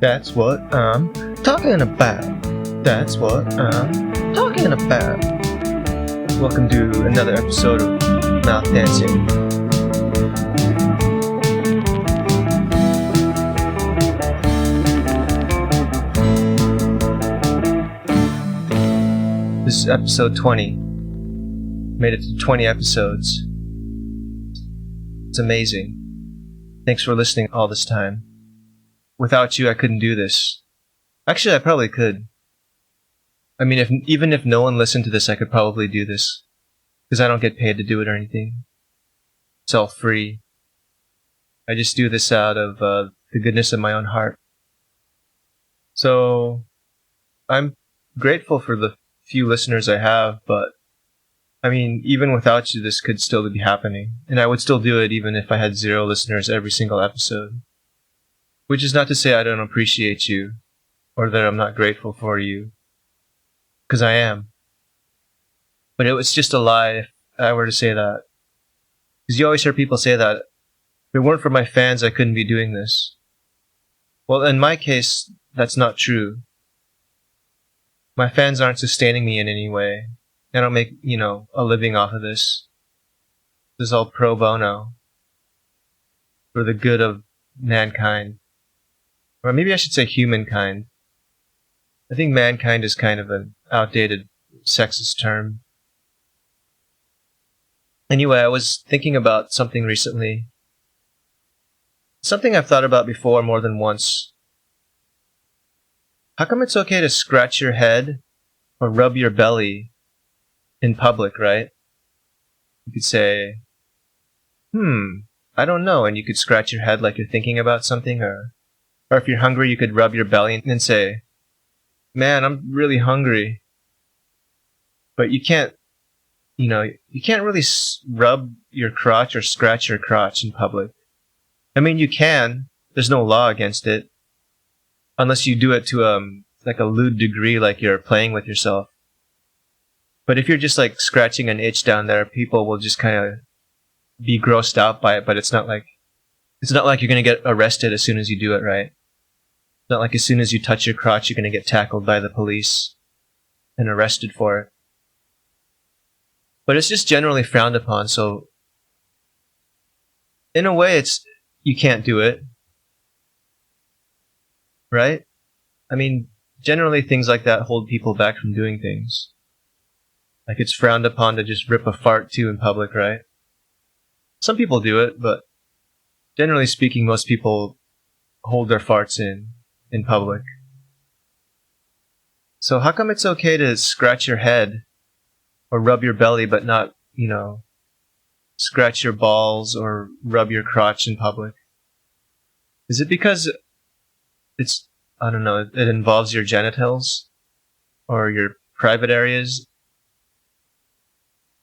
That's what I'm talking about. That's what I'm talking about. Welcome to another episode of Mouth Dancing. This is episode 20. Made it to 20 episodes. It's amazing. Thanks for listening all this time. Without you, I couldn't do this. Actually, I probably could. I mean, even if no one listened to this, I could probably do this. Because I don't get paid to do it or anything. It's all free. I just do this out of the goodness of my own heart. So, I'm grateful for the few listeners I have, but I mean, even without you, this could still be happening. And I would still do it even if I had 0 listeners every single episode. Which is not to say I don't appreciate you, or that I'm not grateful for you. Because I am. But it was just a lie if I were to say that. Because you always hear people say that. If it weren't for my fans, I couldn't be doing this. Well, in my case, that's not true. My fans aren't sustaining me in any way. I don't make, a living off of this. This is all pro bono. For the good of mankind. Or maybe I should say humankind. I think mankind is kind of an outdated sexist term. Anyway, I was thinking about something recently. Something I've thought about before more than once. How come it's okay to scratch your head or rub your belly in public, right? You could say, I don't know, and you could scratch your head like you're thinking about something, or if you're hungry, you could rub your belly and then say, man, I'm really hungry. But you can't, you can't really rub your crotch or scratch your crotch in public. I mean, you can. There's no law against it. Unless you do it to like a lewd degree, like you're playing with yourself. But if you're just like scratching an itch down there, people will just kind of be grossed out by it. But it's not like you're gonna get arrested as soon as you do it, right? It's not like as soon as you touch your crotch, you're gonna get tackled by the police and arrested for it. But it's just generally frowned upon. So, in a way, you can't do it, right? I mean, generally things like that hold people back from doing things. Like it's frowned upon to just rip a fart too in public, right? Some people do it, but generally speaking, most people hold their farts in public. So how come it's okay to scratch your head or rub your belly, but not, scratch your balls or rub your crotch in public? Is it because it involves your genitals or your private areas?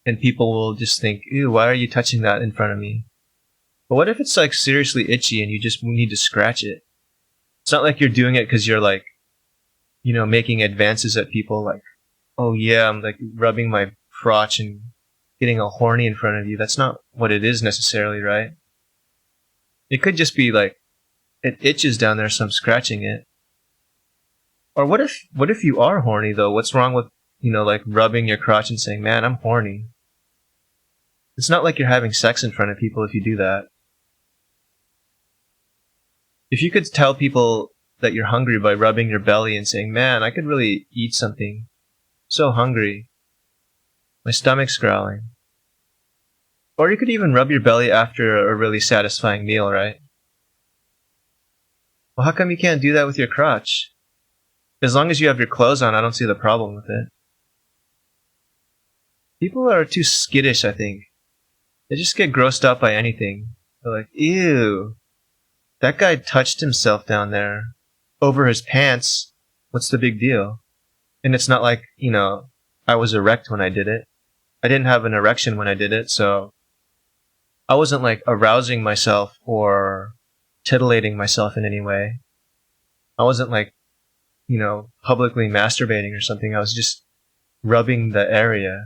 And people will just think, ew, why are you touching that in front of me? But what if it's like seriously itchy and you just need to scratch it? It's not like you're doing it because you're like, making advances at people like, oh yeah, I'm like rubbing my crotch and getting all horny in front of you. That's not what it is necessarily, right? It could just be like, it itches down there, so I'm scratching it. Or what if you are horny though? What's wrong with, like rubbing your crotch and saying, man, I'm horny? It's not like you're having sex in front of people if you do that. If you could tell people that you're hungry by rubbing your belly and saying, man, I could really eat something. I'm so hungry. My stomach's growling. Or you could even rub your belly after a really satisfying meal, right? Well, how come you can't do that with your crotch? As long as you have your clothes on, I don't see the problem with it. People are too skittish, I think. They just get grossed out by anything. They're like, ew, that guy touched himself down there over his pants. What's the big deal? And it's not like, I was erect when I did it. I didn't have an erection when I did it, so I wasn't like arousing myself or titillating myself in any way. I wasn't like, publicly masturbating or something. I was just rubbing the area,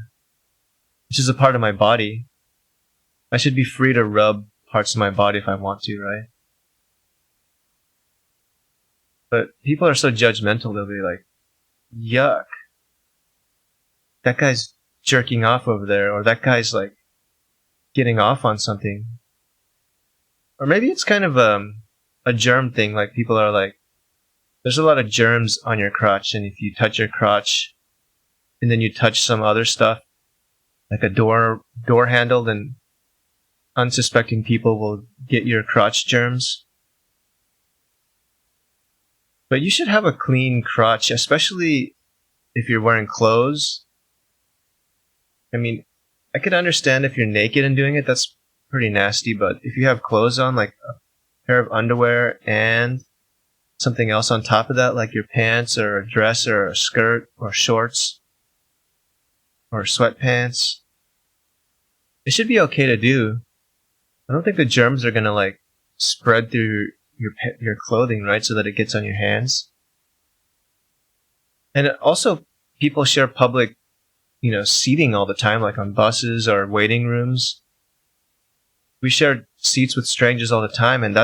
which is a part of my body. I should be free to rub parts of my body if I want to, right? But people are so judgmental, they'll be like, yuck, that guy's jerking off over there, or that guy's like getting off on something. Or maybe it's kind of a germ thing, like people are like, there's a lot of germs on your crotch, and if you touch your crotch and then you touch some other stuff, like a door handle, then unsuspecting people will get your crotch germs. But you should have a clean crotch, especially if you're wearing clothes. I mean, I could understand if you're naked and doing it, that's pretty nasty, but if you have clothes on, like a pair of underwear and something else on top of that, like your pants or a dress or a skirt or shorts or sweatpants, it should be okay to do. I don't think the germs are gonna like spread through your clothing, right, so that it gets on your hands. And also, people share public, seating all the time, like on buses or waiting rooms. We share seats with strangers all the time, and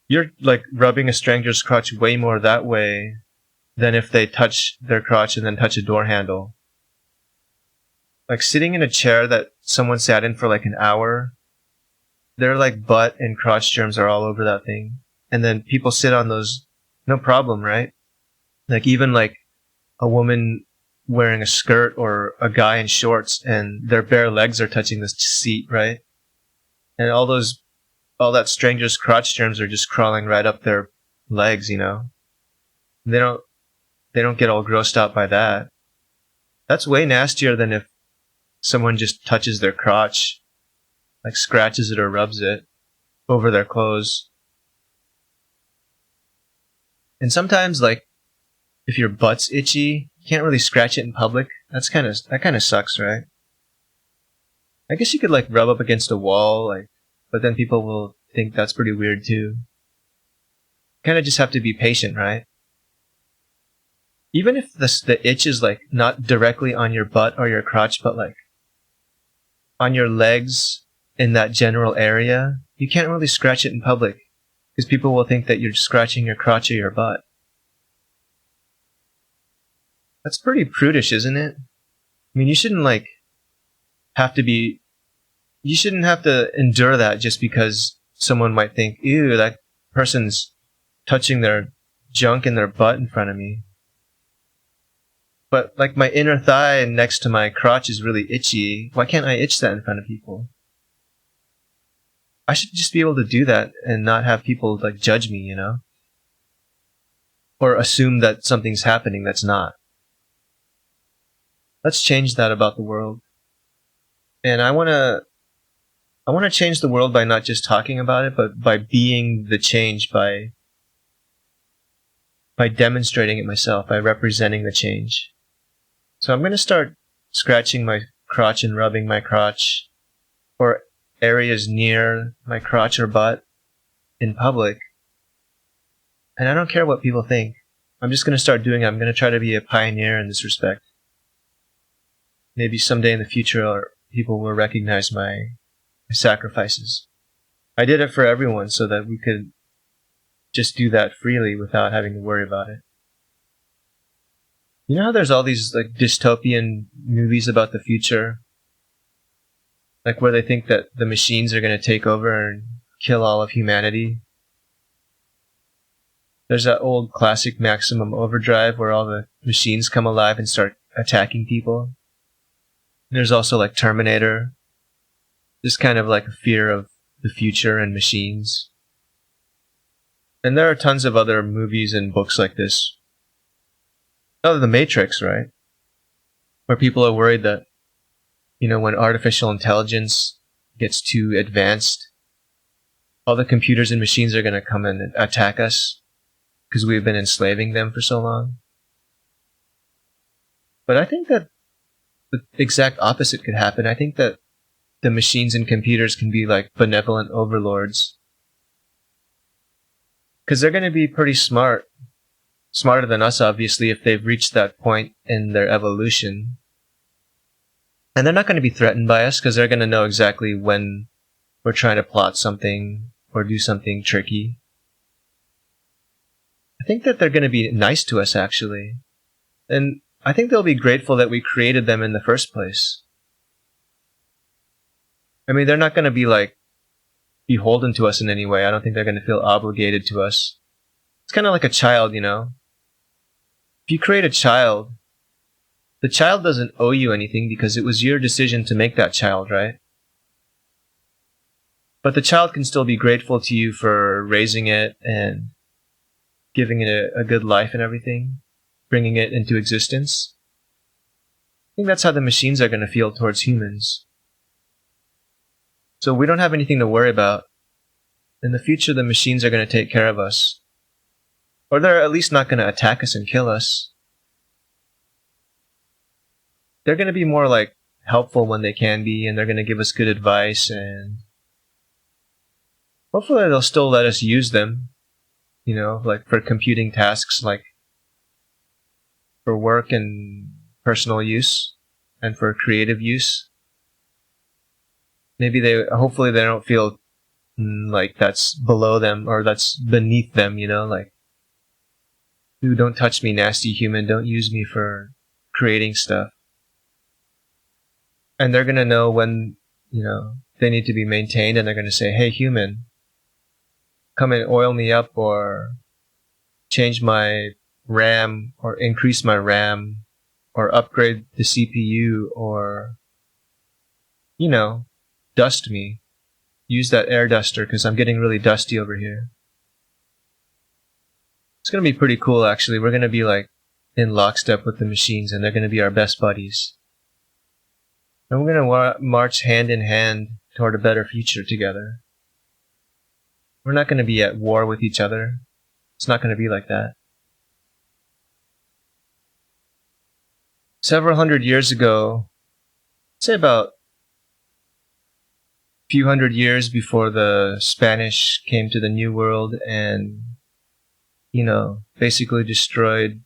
you're like rubbing a stranger's crotch way more that way than if they touch their crotch and then touch a door handle. Like sitting in a chair that someone sat in for like an hour, their like butt and crotch germs are all over that thing. And then people sit on those, no problem, right? Like even like a woman wearing a skirt or a guy in shorts and their bare legs are touching the seat, right? And all that stranger's crotch germs are just crawling right up their legs, They don't get all grossed out by that. That's way nastier than if someone just touches their crotch, like scratches it or rubs it over their clothes. And sometimes, like, if your butt's itchy, you can't really scratch it in public. That kind of sucks, right? I guess you could like rub up against a wall, but then people will think that's pretty weird too. Kind of just have to be patient, right? Even if the itch is like not directly on your butt or your crotch, but like on your legs in that general area, you can't really scratch it in public because people will think that you're scratching your crotch or your butt. That's pretty prudish, isn't it? I mean, you shouldn't have to endure that just because someone might think, ew, that person's touching their junk in their butt in front of me. But like my inner thigh next to my crotch is really itchy. Why can't I itch that in front of people? I should just be able to do that and not have people like judge me, Or assume that something's happening that's not. Let's change that about the world. And I want to change the world by not just talking about it, but by being the change, by demonstrating it myself, by representing the change. So I'm going to start scratching my crotch and rubbing my crotch or areas near my crotch or butt in public. And I don't care what people think. I'm just going to start doing it. I'm going to try to be a pioneer in this respect. Maybe someday in the future, people will recognize my sacrifices. I did it for everyone so that we could just do that freely without having to worry about it. You know how there's all these like dystopian movies about the future? Like where they think that the machines are going to take over and kill all of humanity? There's that old classic Maximum Overdrive where all the machines come alive and start attacking people. There's also like Terminator. Just kind of like a fear of the future and machines. And there are tons of other movies and books like this. Oh, The Matrix, right? Where people are worried that, when artificial intelligence gets too advanced, all the computers and machines are going to come and attack us because we've been enslaving them for so long. But I think that the exact opposite could happen. I think that the machines and computers can be like benevolent overlords. Because they're going to be pretty smart. Smarter than us, obviously, if they've reached that point in their evolution. And they're not going to be threatened by us because they're going to know exactly when we're trying to plot something or do something tricky. think that they're going to be nice to us, actually. And I think they'll be grateful that we created them in the first place. I mean, they're not going to be like beholden to us in any way. I don't think they're going to feel obligated to us. It's kind of like a child, you know? If you create a child, the child doesn't owe you anything because it was your decision to make that child, right? But the child can still be grateful to you for raising it and giving it a good life and everything, bringing it into existence. I think that's how the machines are going to feel towards humans. So we don't have anything to worry about. In the future, the machines are going to take care of us. Or they're at least not going to attack us and kill us. They're going to be more like helpful when they can be, and they're going to give us good advice, and hopefully they'll still let us use them, you know, like for computing tasks, like for work and personal use, and for creative use. Hopefully they don't feel like that's below them or that's beneath them, you know, like, ooh, don't touch me, nasty human, don't use me for creating stuff. And they're going to know when, you know, they need to be maintained, and they're going to say, hey, human, come and oil me up, or change my RAM, or increase my RAM, or upgrade the CPU, or, you know, dust me. Use that air duster because I'm getting really dusty over here. It's going to be pretty cool, actually. We're going to be like in lockstep with the machines, and they're going to be our best buddies. And we're going to march hand in hand toward a better future together. We're not going to be at war with each other. It's not going to be like that. Several hundred years ago, say about a few hundred years before the Spanish came to the New World and, you know, basically destroyed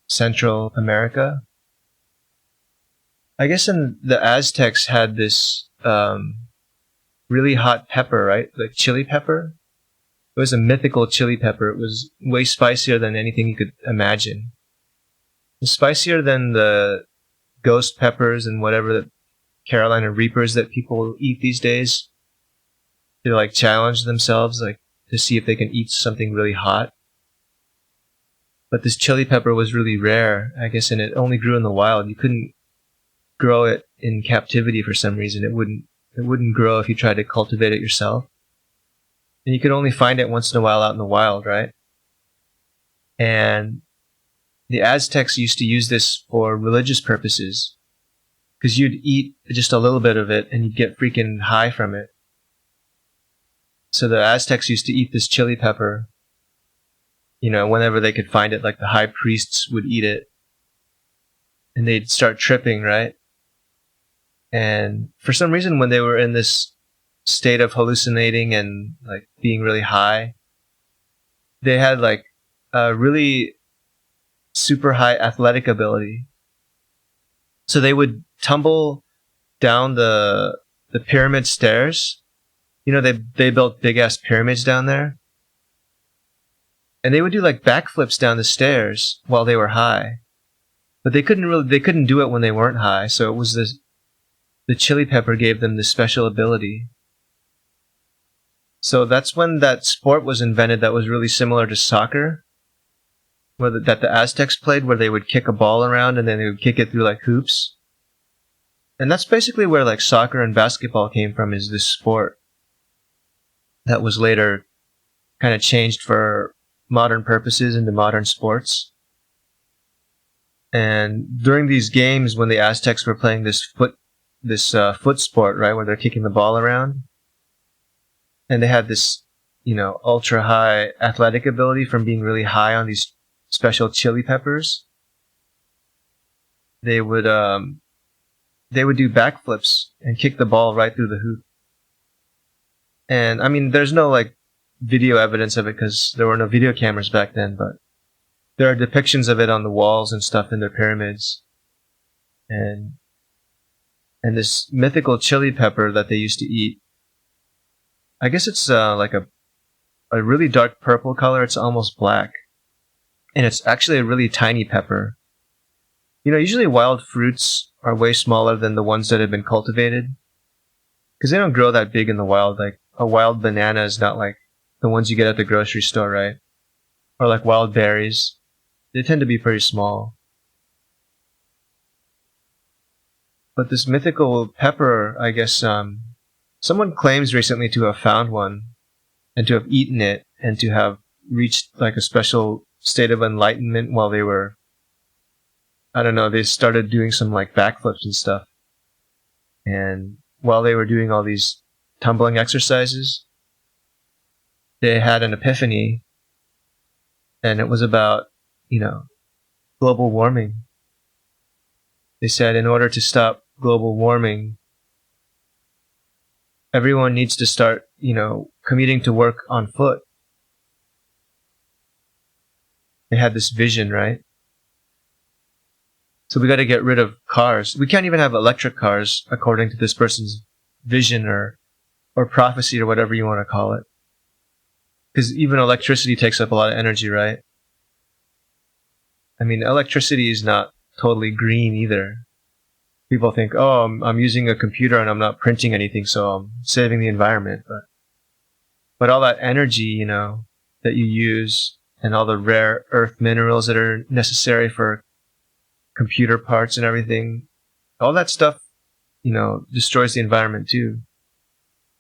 Central America. I guess the Aztecs had this really hot pepper, right? Like chili pepper. It was a mythical chili pepper. It was way spicier than anything you could imagine. It was spicier than the ghost peppers and whatever the Carolina Reapers that people eat these days. They like challenge themselves, like to see if they can eat something really hot. But this chili pepper was really rare, I guess, and it only grew in the wild. You couldn't grow it in captivity for some reason. It wouldn't grow if you tried to cultivate it yourself. And you could only find it once in a while out in the wild, right? And the Aztecs used to use this for religious purposes, because you'd eat just a little bit of it and you'd get freaking high from it. So the Aztecs used to eat this chili pepper, you know, whenever they could find it. Like the high priests would eat it and they'd start tripping, right? And for some reason, when they were in this state of hallucinating and like being really high, they had like a really super high athletic ability. So they would tumble down the pyramid stairs. You know, they built big ass pyramids down there. And they would do like backflips down the stairs while they were high. But they couldn't do it when they weren't high. So it was the chili pepper gave them this special ability. So that's when that sport was invented that was really similar to soccer, that the Aztecs played, where they would kick a ball around and then they would kick it through like hoops. And that's basically where like soccer and basketball came from, is this sport that was later kind of changed for modern purposes into modern sports. And during these games, when the Aztecs were playing this foot sport, right, where they're kicking the ball around, and they had this, you know, ultra high athletic ability from being really high on these special chili peppers, they would do backflips and kick the ball right through the hoop. And I mean, there's no like video evidence of it because there were no video cameras back then, but there are depictions of it on the walls and stuff in their pyramids. And this mythical chili pepper that they used to eat, I guess it's like a really dark purple color. It's almost black. and it's actually a really tiny pepper. Usually wild fruits are way smaller than the ones that have been cultivated, because they don't grow that big in the wild. Like a wild banana is not like the ones you get at the grocery store, right? Or like wild berries. They tend to be pretty small. But this mythical pepper, I guess, someone claims recently to have found one and to have eaten it and to have reached like a special state of enlightenment while they were, I don't know, they started doing some like backflips and stuff. And while they were doing all these tumbling exercises, they had an epiphany, and it was about, global warming. They said in order to stop global warming, everyone needs to start, commuting to work on foot. They had this vision, right? So we got to get rid of cars. We can't even have electric cars, according to this person's vision or prophecy or whatever you want to call it. Because even electricity takes up a lot of energy, right? I mean, electricity is not totally green either. People think, oh, I'm using a computer and I'm not printing anything, so I'm saving the environment. But all that energy, that you use, and all the rare earth minerals that are necessary for computer parts and everything, all that stuff, destroys the environment too.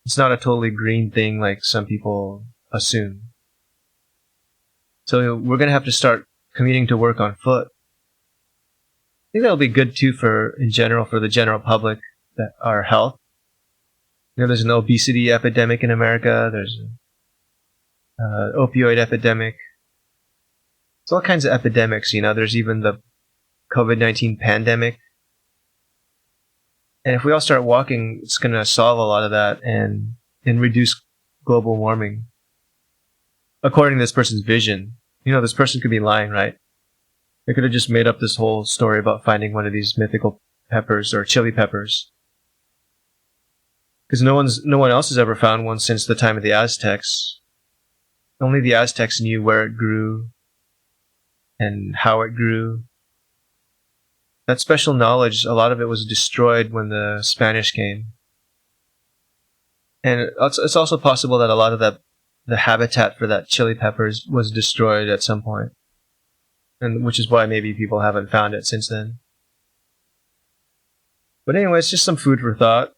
It's not a totally green thing like some people assume. So we're going to have to start commuting to work on foot. I think that'll be good too for the general public, that our health. There's an obesity epidemic in America. There's an opioid epidemic. There's all kinds of epidemics, There's even the COVID-19 pandemic. And if we all start walking, it's going to solve a lot of that and reduce global warming. According to this person's vision. This person could be lying, right? They could have just made up this whole story about finding one of these mythical peppers or chili peppers. Because no one else has ever found one since the time of the Aztecs. Only the Aztecs knew where it grew and how it grew. That special knowledge, a lot of it was destroyed when the Spanish came. And it's also possible that a lot of the habitat for that chili peppers was destroyed at some point. And which is why maybe people haven't found it since then. But anyway, it's just some food for thought.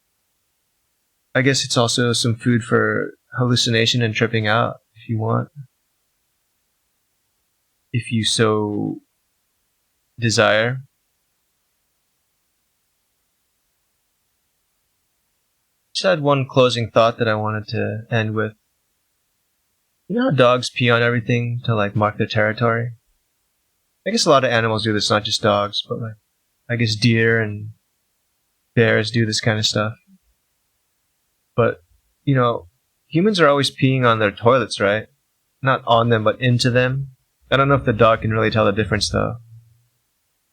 I guess it's also some food for hallucination and tripping out, if you want. If you so desire. Just had one closing thought that I wanted to end with. You know how dogs pee on everything to like mark their territory? I guess a lot of animals do this, not just dogs, but like, I guess deer and bears do this kind of stuff. But, humans are always peeing on their toilets, right? Not on them, but into them. I don't know if the dog can really tell the difference though.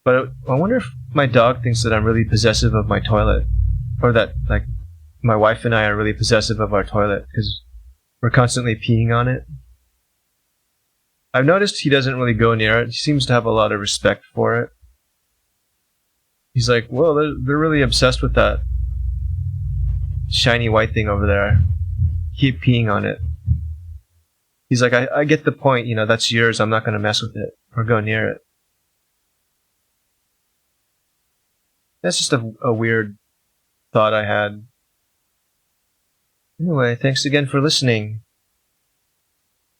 But I wonder if my dog thinks that I'm really possessive of my toilet. Or that, like, my wife and I are really possessive of our toilet because we're constantly peeing on it. I've noticed he doesn't really go near it. He seems to have a lot of respect for it. He's like, whoa, they're really obsessed with that shiny white thing over there. Keep peeing on it. He's like, I get the point, that's yours. I'm not going to mess with it or go near it. That's just a weird thought I had. Anyway, thanks again for listening.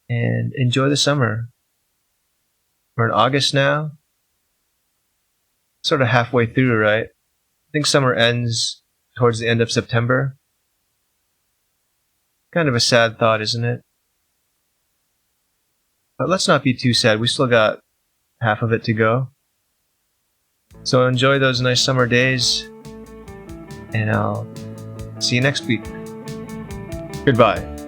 And enjoy the summer. We're in August now. Sort of halfway through, right? I think summer ends towards the end of September. Kind of a sad thought, isn't it? But let's not be too sad. We still got half of it to go. So enjoy those nice summer days. And I'll see you next week. Goodbye.